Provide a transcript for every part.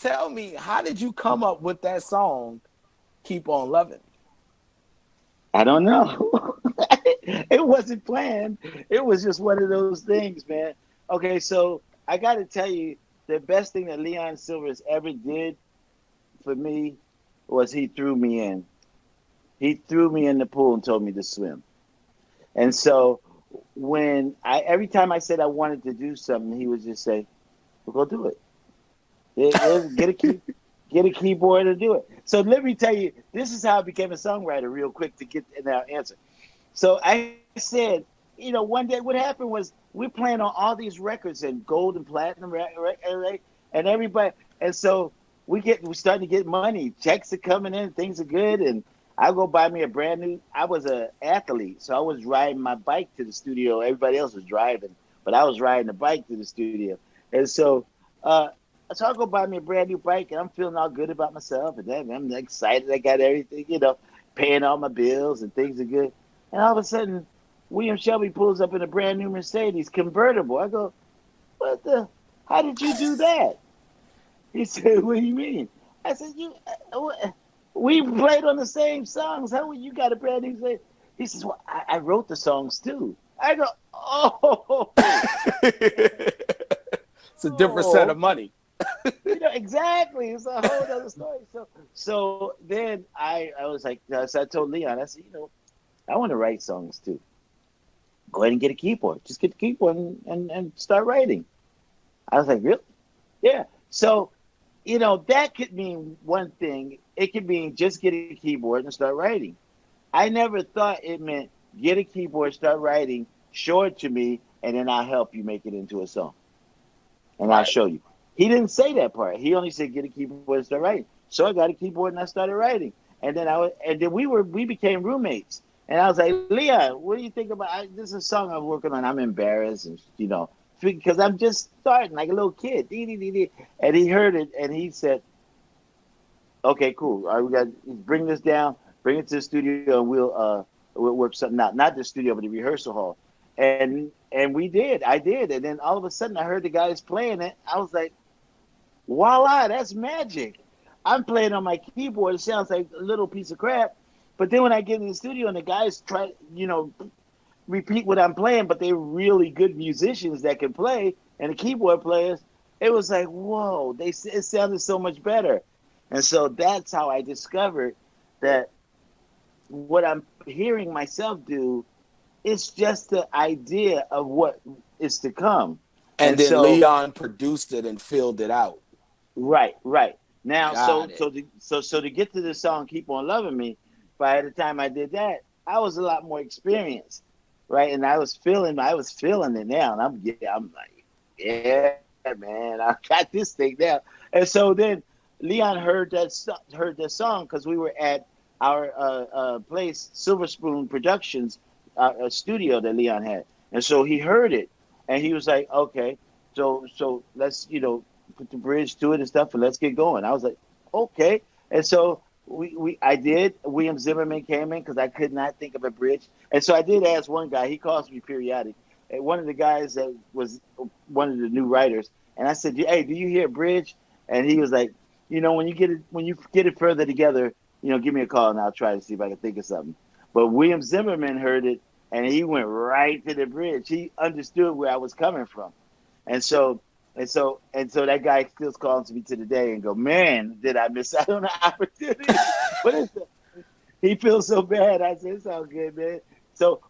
tell me, how did you come up with that song, "Keep on Loving"? I don't know. It wasn't planned. It was just one of those things, man. Okay, so I got to tell you, the best thing that Leon Silvers ever did for me was he threw me in. He threw me in the pool and told me to swim. And so every time I said I wanted to do something, he would just say, "Well, go do it. Get a keyboard and do it." So let me tell you, this is how I became a songwriter. Real quick to get in our answer. So I said, one day what happened was we're playing on all these records and gold and platinum, right? And everybody, and so we're starting to get money. Checks are coming in, things are good, and I go buy me a brand new. I was an athlete, so I was riding my bike to the studio. Everybody else was driving, but I was riding the bike to the studio, and uh, so I go buy me a brand new bike, and I'm feeling all good about myself, and then I'm excited. I got everything, paying all my bills, and things are good. And all of a sudden, William Shelby pulls up in a brand new Mercedes convertible. I go, "What the? How did you do that?" He said, "What do you mean?" I said, we played on the same songs. How you got a brand new Mercedes?" He says, "Well, I wrote the songs too." I go, "Oh, It's a different set oh, of money. exactly. It's a whole other story." So then I was like, so I told Leon, I said, I want to write songs too. Go ahead and get a keyboard. Just get the keyboard and start writing. I was like, really? Yeah. So, that could mean one thing. It could mean just get a keyboard and start writing. I never thought it meant get a keyboard, start writing, show it to me, and then I'll help you make it into a song. And I'll Right. show you. He didn't say that part. He only said get a keyboard and start writing. So I got a keyboard and I started writing. And then we became roommates. And I was like, "Leon, what do you think about this is a song I'm working on. I'm embarrassed and because I'm just starting like a little kid." And he heard it and he said, "Okay, cool. All right, we got bring this down, bring it to the studio, and we'll work something out. Not the studio, but the rehearsal hall." And we did. I did. And then all of a sudden I heard the guys playing it. I was like, voila, that's magic. I'm playing on my keyboard. It sounds like a little piece of crap. But then when I get in the studio and the guys try, repeat what I'm playing, but they're really good musicians that can play, and the keyboard players, it was like, whoa, it sounded so much better. And so that's how I discovered that what I'm hearing myself do is just the idea of what is to come. And And then so Leon produced it and filled it out. right. Now, Got it. so to get to the song "Keep on Loving Me," by the time I did that, I was a lot more experienced, right? And I was feeling it now, and I'm like, yeah, man, I got this thing now. And so then Leon heard that song because we were at our place, Silver Spoon Productions, a studio that Leon had, and so he heard it, and he was like, "Okay, so let's put the bridge to it and stuff, and let's get going." I was like, "Okay," and so I did. William Zimmerman came in because I could not think of a bridge, and so I did ask one guy. He calls me periodic. And one of the guys that was one of the new writers, and I said, "Hey, do you hear bridge?" And he was like, when you get it further together, give me a call and I'll try to see if I can think of something." But William Zimmerman heard it and he went right to the bridge. He understood where I was coming from, and so that guy still calls me to the day and go, "Man, did I miss out on the opportunity?" But he feels so bad. I said, "It's all good, man."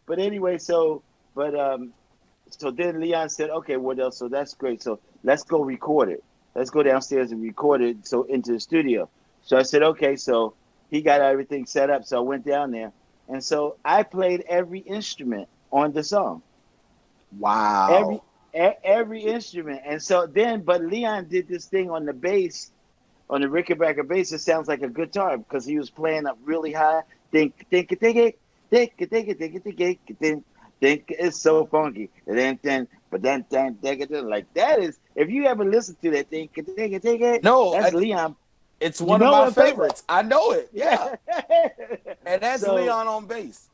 But anyway, so then Leon said, "Okay, what else?" So that's great. So let's go record it. Let's go downstairs and record it. So into the studio. So I said, "Okay." So he got everything set up. So I went down there, and so I played every instrument on the song, every Wow. every instrument. And so then, but Leon did this thing on the bass, on the Rickenbacker bass. It sounds like a guitar because he was playing up really high. Think it's so funky. Then like that is if you ever listen to that think, No, that's Leon. it's You one of know my what I'm talking about? favorites. I know it. Yeah. Yeah. And that's So Leon on bass.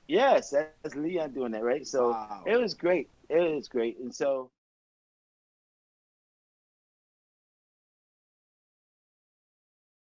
yes, that's Leon doing that, right? So it Wow. was great. It was great. And so